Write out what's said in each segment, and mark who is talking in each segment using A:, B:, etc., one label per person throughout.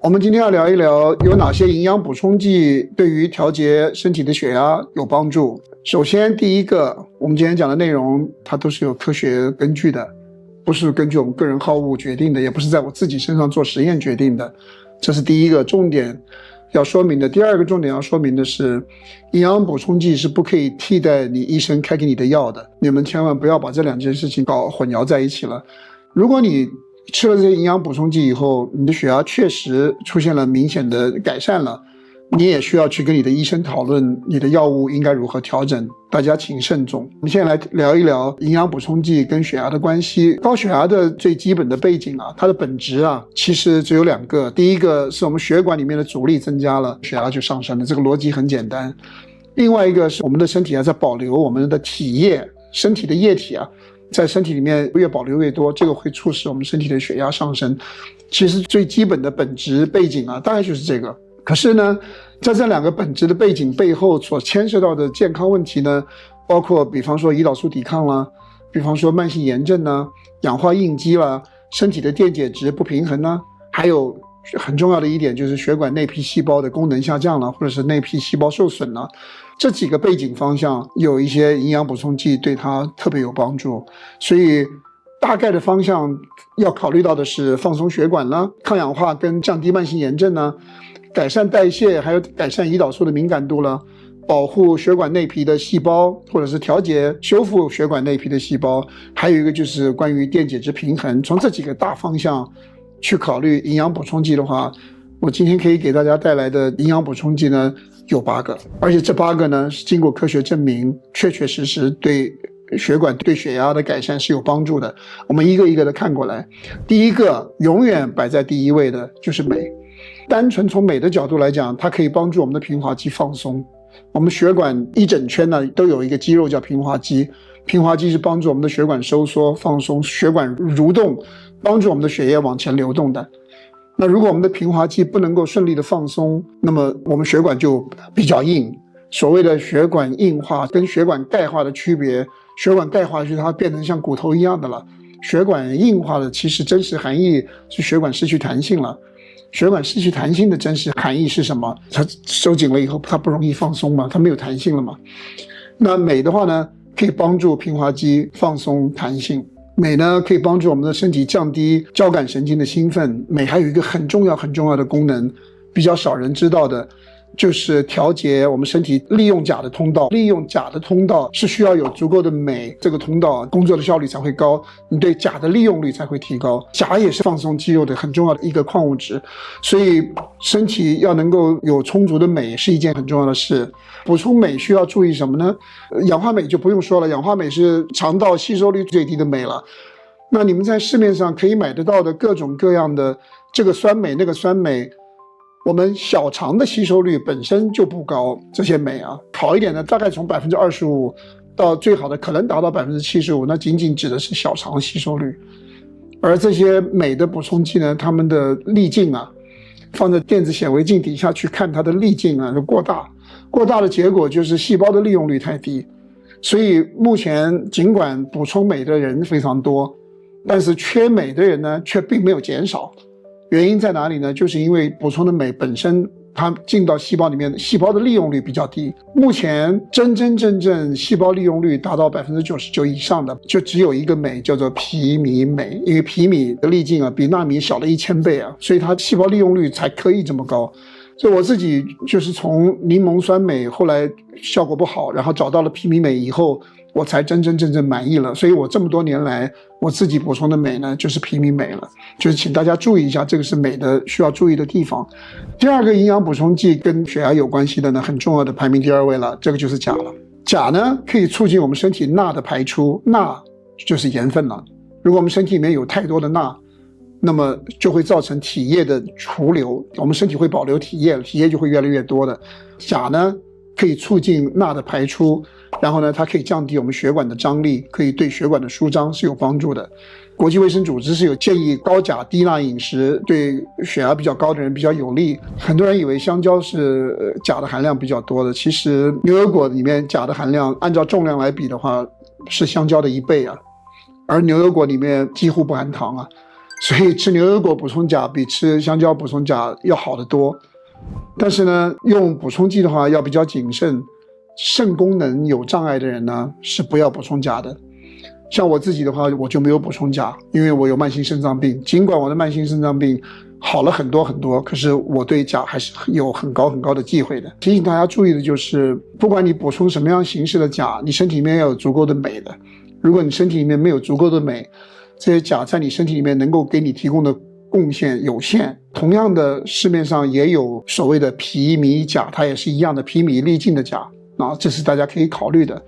A: 我们今天要聊一聊有哪些营养补充剂对于调节身体的血压有帮助。首先第一个，我们今天讲的内容它都是有科学根据的，不是根据我们个人好恶决定的，也不是在我自己身上做实验决定的，这是第一个重点要说明的。第二个重点要说明的是，营养补充剂是不可以替代你医生开给你的药的，你们千万不要把这两件事情搞混淆在一起了。如果你吃了这些营养补充剂以后，你的血压确实出现了明显的改善了，你也需要去跟你的医生讨论你的药物应该如何调整，大家请慎重。我们现在来聊一聊营养补充剂跟血压的关系。高血压的最基本的背景它的本质其实只有两个。第一个是我们血管里面的阻力增加了，血压就上升了，这个逻辑很简单。另外一个是我们的身体在保留我们的体液，身体的液体在身体里面越保留越多，这个会促使我们身体的血压上升。其实最基本的本质背景大概就是这个。可是呢，在这两个本质的背景背后所牵涉到的健康问题呢，包括比方说胰岛素抵抗啦，比方说慢性炎症啦，氧化应激啦，身体的电解质不平衡啦，还有很重要的一点就是血管内皮细胞的功能下降了，或者是内皮细胞受损了。这几个背景方向有一些营养补充剂对它特别有帮助，所以大概的方向要考虑到的是放松血管啦，抗氧化跟降低慢性炎症啦，改善代谢，还有改善胰岛素的敏感度啦，保护血管内皮的细胞，或者是调节修复血管内皮的细胞，还有一个就是关于电解质平衡。从这几个大方向去考虑营养补充剂的话，我今天可以给大家带来的营养补充剂呢有8个，而且这8个呢是经过科学证明，确确实实对血管对血压的改善是有帮助的。我们一个一个的看过来。第一个永远摆在第一位的就是镁。单纯从镁的角度来讲，它可以帮助我们的平滑肌放松。我们血管一整圈呢都有一个肌肉叫平滑肌，平滑肌是帮助我们的血管收缩放松，血管蠕动，帮助我们的血液往前流动的。那如果我们的平滑肌不能够顺利的放松，那么我们血管就比较硬。所谓的血管硬化跟血管钙化的区别，血管钙化就是它变成像骨头一样的了，血管硬化的其实真实含义是血管失去弹性了。血管失去弹性的真实含义是什么？它收紧了以后它不容易放松嘛，它没有弹性了嘛。那镁的话呢，可以帮助平滑肌放松弹性。镁呢可以帮助我们的身体降低交感神经的兴奋。镁还有一个很重要的功能，比较少人知道的，就是调节我们身体利用钾的通道。利用钾的通道是需要有足够的镁，这个通道工作的效率才会高，你对钾的利用率才会提高。钾也是放松肌肉的很重要的一个矿物质，所以身体要能够有充足的镁是一件很重要的事。补充镁需要注意什么呢？氧化镁就不用说了，氧化镁是肠道吸收率最低的镁了。那你们在市面上可以买得到的各种各样的这个酸镁那个酸镁，我们小肠的吸收率本身就不高，这些镁好一点的大概从 25% 到最好的可能达到 75%， 那仅仅指的是小肠吸收率。而这些镁的补充剂呢，它们的粒径放在电子显微镜底下去看，它的粒径就过大，过大的结果就是细胞的利用率太低。所以目前尽管补充镁的人非常多，但是缺镁的人呢却并没有减少。原因在哪里呢？就是因为补充的镁本身它进到细胞里面，细胞的利用率比较低。目前真正细胞利用率达到 99% 以上的就只有一个镁，叫做皮米镁。因为皮米的粒径比纳米小了1000倍所以它细胞利用率才可以这么高。所以我自己就是从柠檬酸镁后来效果不好，然后找到了皮米镁以后，我才真正满意了。所以我这么多年来我自己补充的镁呢就是皮米镁了。就是请大家注意一下，这个是镁的需要注意的地方。第二个营养补充剂跟血压有关系的呢，很重要的排名第2位了，这个就是钾了。钾呢可以促进我们身体钠的排出，钠就是盐分了。如果我们身体里面有太多的钠，那么就会造成体液的储留，我们身体会保留体液，体液就会越来越多的。钾呢可以促进钠的排出，然后呢它可以降低我们血管的张力，可以对血管的舒张是有帮助的。国际卫生组织是有建议高钾低钠饮食对血压比较高的人比较有利。很多人以为香蕉是钾的含量比较多的，其实牛油果里面钾的含量按照重量来比的话是香蕉的1倍而牛油果里面几乎不含糖所以吃牛油果补充钾比吃香蕉补充钾要好得多。但是呢，用补充剂的话要比较谨慎，肾功能有障碍的人呢是不要补充钾的。像我自己的话，我就没有补充钾，因为我有慢性肾脏病。尽管我的慢性肾脏病好了很多很多，可是我对钾还是有很高很高的忌讳的。提醒大家注意的就是，不管你补充什么样形式的钾，你身体里面要有足够的镁的。如果你身体里面没有足够的镁，这些钾在你身体里面能够给你提供的贡献有限。同样的，市面上也有所谓的皮醚钾，它也是一样的皮醚粒径的钾，这是大家可以考虑的。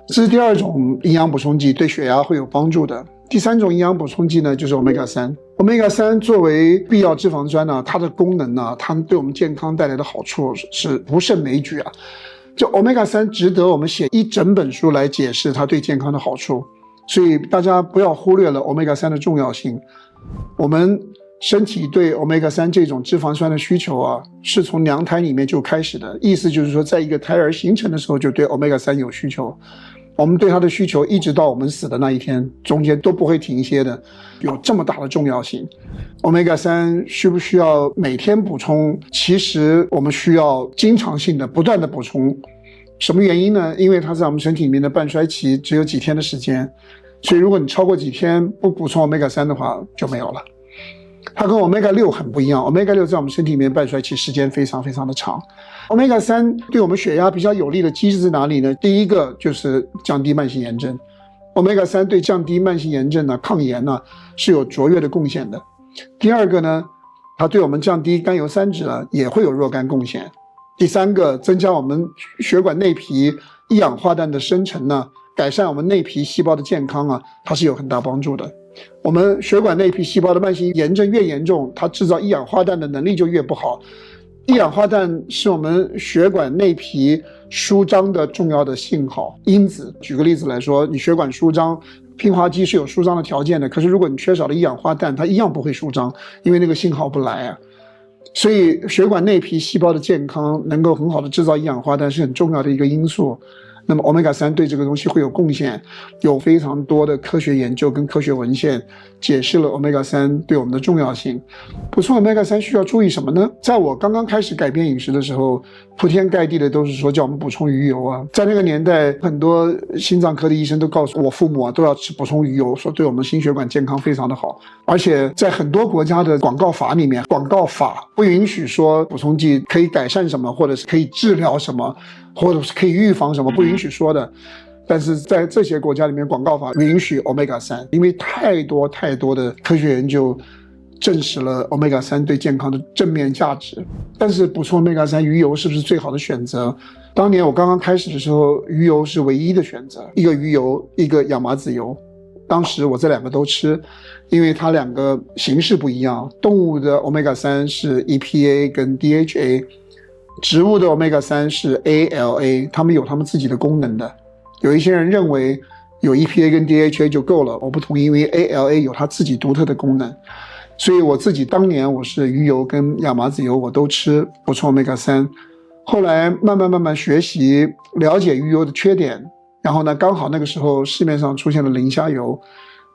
A: 这是第二种营养补充剂，对血压会有帮助的。第三种营养补充剂呢，就是 Omega-3。Omega-3 作为必要脂肪酸呢，它的功能呢，它对我们健康带来的好处是不胜枚举啊。就 Omega-3 值得我们写一整本书来解释它对健康的好处，所以大家不要忽略了 Omega-3 的重要性。我们身体对 Omega-3 这种脂肪酸的需求啊，是从娘胎里面就开始的，意思就是说，在一个胎儿形成的时候就对 Omega-3 有需求。我们对它的需求一直到我们死的那一天，中间都不会停歇的，有这么大的重要性。Omega-3 需不需要每天补充？其实我们需要经常性的不断的补充。什么原因呢？因为它在我们身体里面的半衰期只有几天的时间，所以如果你超过几天不补充 Omega-3 的话就没有了。它跟 Omega-6 很不一样， Omega-6 在我们身体里面半衰期时间非常非常的长。Omega-3 对我们血压比较有利的机制在哪里呢？第一个就是降低慢性炎症。Omega-3 对降低慢性炎症呢、抗炎呢是有卓越的贡献的。第二个呢，它对我们降低甘油三酯呢也会有若干贡献。第三个，增加我们血管内皮一氧化氮的生成呢，改善我们内皮细胞的健康啊，它是有很大帮助的。我们血管内皮细胞的慢性炎症越严重，它制造一氧化氮的能力就越不好。一氧化氮是我们血管内皮舒张的重要的信号因子。举个例子来说，你血管舒张，平滑肌是有舒张的条件的，可是如果你缺少了一氧化氮，它一样不会舒张，因为那个信号不来啊。所以血管内皮细胞的健康能够很好的制造一氧化氮是很重要的一个因素。那么 Omega-3 对这个东西会有贡献，有非常多的科学研究跟科学文献解释了 Omega-3 对我们的重要性。补充 Omega-3 需要注意什么呢？在我刚刚开始改变饮食的时候，铺天盖地的都是说叫我们补充鱼油啊。在那个年代，很多心脏科的医生都告诉我父母啊，都要吃补充鱼油，说对我们心血管健康非常的好。而且在很多国家的广告法里面，广告法不允许说补充剂可以改善什么，或者是可以治疗什么，或者是可以预防什么，不允许说的。但是在这些国家里面，广告法允许 Omega-3， 因为太多的科学研究证实了 Omega-3 对健康的正面价值。但是补充 Omega-3 鱼油是不是最好的选择？当年我刚刚开始的时候，鱼油是唯一的选择，一个鱼油，一个亚麻籽油。当时我这两个都吃，因为它两个形式不一样。动物的 Omega-3 是 EPA 跟 DHA， 植物的 Omega-3 是 ALA， 它们有它们自己的功能的。有一些人认为有 EPA 跟 DHA 就够了，我不同意，因为 ALA 有它自己独特的功能。所以我自己当年我是鱼油跟亚麻籽油我都吃，补充 Omega-3。后来慢慢学习了解鱼油的缺点，然后呢，刚好那个时候市面上出现了磷虾油，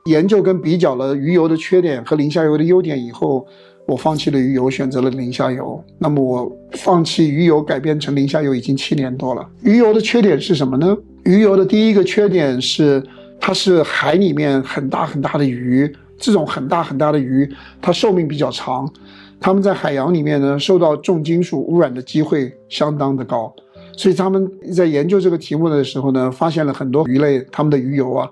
A: 研究跟比较了鱼油的缺点和磷虾油的优点以后，我放弃了鱼油，选择了磷虾油。那么我放弃鱼油改变成磷虾油已经7年多了。鱼油的缺点是什么呢？鱼油的第一个缺点是它是海里面很大的鱼，这种很大的鱼它寿命比较长，它们在海洋里面呢受到重金属污染的机会相当的高。所以他们在研究这个题目的时候呢，发现了很多鱼类它们的鱼油啊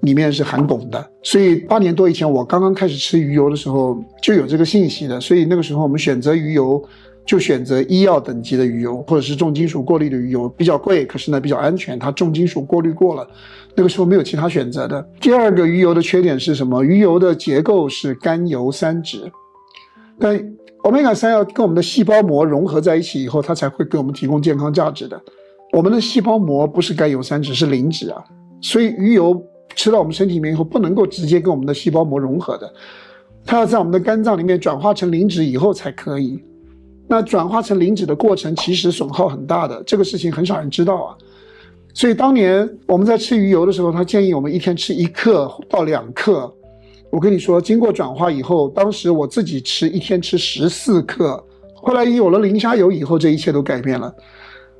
A: 里面是含汞的。所以8年多以前我刚刚开始吃鱼油的时候就有这个信息的，所以那个时候我们选择鱼油就选择医药等级的鱼油，或者是重金属过滤的鱼油，比较贵，可是呢比较安全，它重金属过滤过了，那个时候没有其他选择的。第二个鱼油的缺点是什么？鱼油的结构是甘油三酯，但 Omega-3 要跟我们的细胞膜融合在一起以后，它才会给我们提供健康价值的。我们的细胞膜不是甘油三酯，是磷脂啊，所以鱼油吃到我们身体里面以后不能够直接跟我们的细胞膜融合的，它要在我们的肝脏里面转化成磷脂以后才可以。那转化成磷脂的过程其实损耗很大的，这个事情很少人知道啊。所以当年我们在吃鱼油的时候，他建议我们一天吃1克到2克，我跟你说，经过转化以后，当时我自己一天吃14克，后来有了磷虾油以后，这一切都改变了。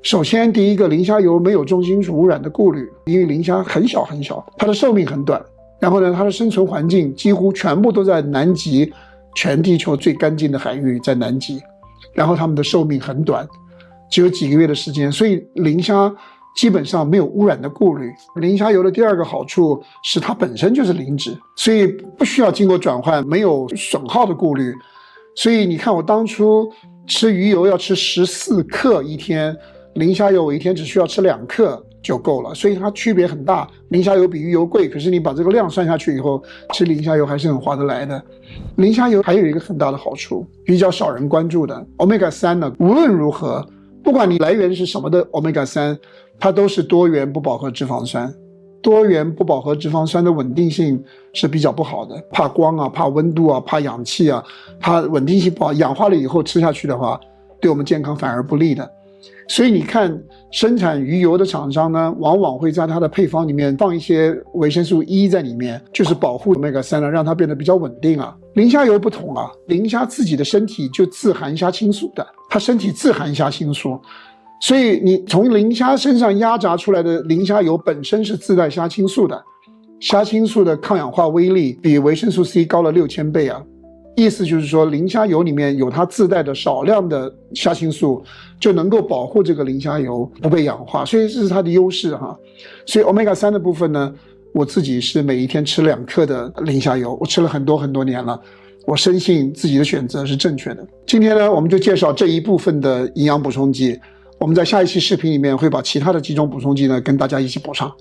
A: 首先，第一个，磷虾油没有重金属污染的顾虑，因为磷虾很小很小，它的寿命很短。然后呢，它的生存环境几乎全部都在南极，全地球最干净的海域在南极。然后它们的寿命很短，只有几个月的时间，所以磷虾基本上没有污染的顾虑。磷虾油的第二个好处是它本身就是磷脂，所以不需要经过转换，没有损耗的顾虑。所以你看我当初吃鱼油要吃14克一天，磷虾油我一天只需要吃2克就够了，所以它区别很大。磷虾油比鱼油贵，可是你把这个量算下去以后，吃磷虾油还是很划得来的。磷虾油还有一个很大的好处，比较少人关注的 Omega-3 呢，无论如何，不管你来源是什么的 Omega-3， 它都是多元不饱和脂肪酸。多元不饱和脂肪酸的稳定性是比较不好的，怕光啊，怕温度啊，怕氧气啊，它稳定性不好，氧化了以后吃下去的话，对我们健康反而不利的。所以你看，生产鱼油的厂商呢，往往会在它的配方里面放一些维生素 E 在里面，就是保护 Omega-3 呢，让它变得比较稳定啊。磷虾油不同啊，磷虾自己的身体就自含虾青素的，它身体自含虾青素，所以你从磷虾身上压榨出来的磷虾油本身是自带虾青素的，虾青素的抗氧化威力比维生素 C 高了6000倍啊。意思就是说，磷虾油里面有它自带的少量的虾青素，就能够保护这个磷虾油不被氧化，所以这是它的优势哈。所以 Omega-3 的部分呢，我自己是每一天吃2克的磷虾油，我吃了很多很多年了，我深信自己的选择是正确的。今天呢，我们就介绍这一部分的营养补充剂，我们在下一期视频里面会把其他的几种补充剂呢跟大家一起补上。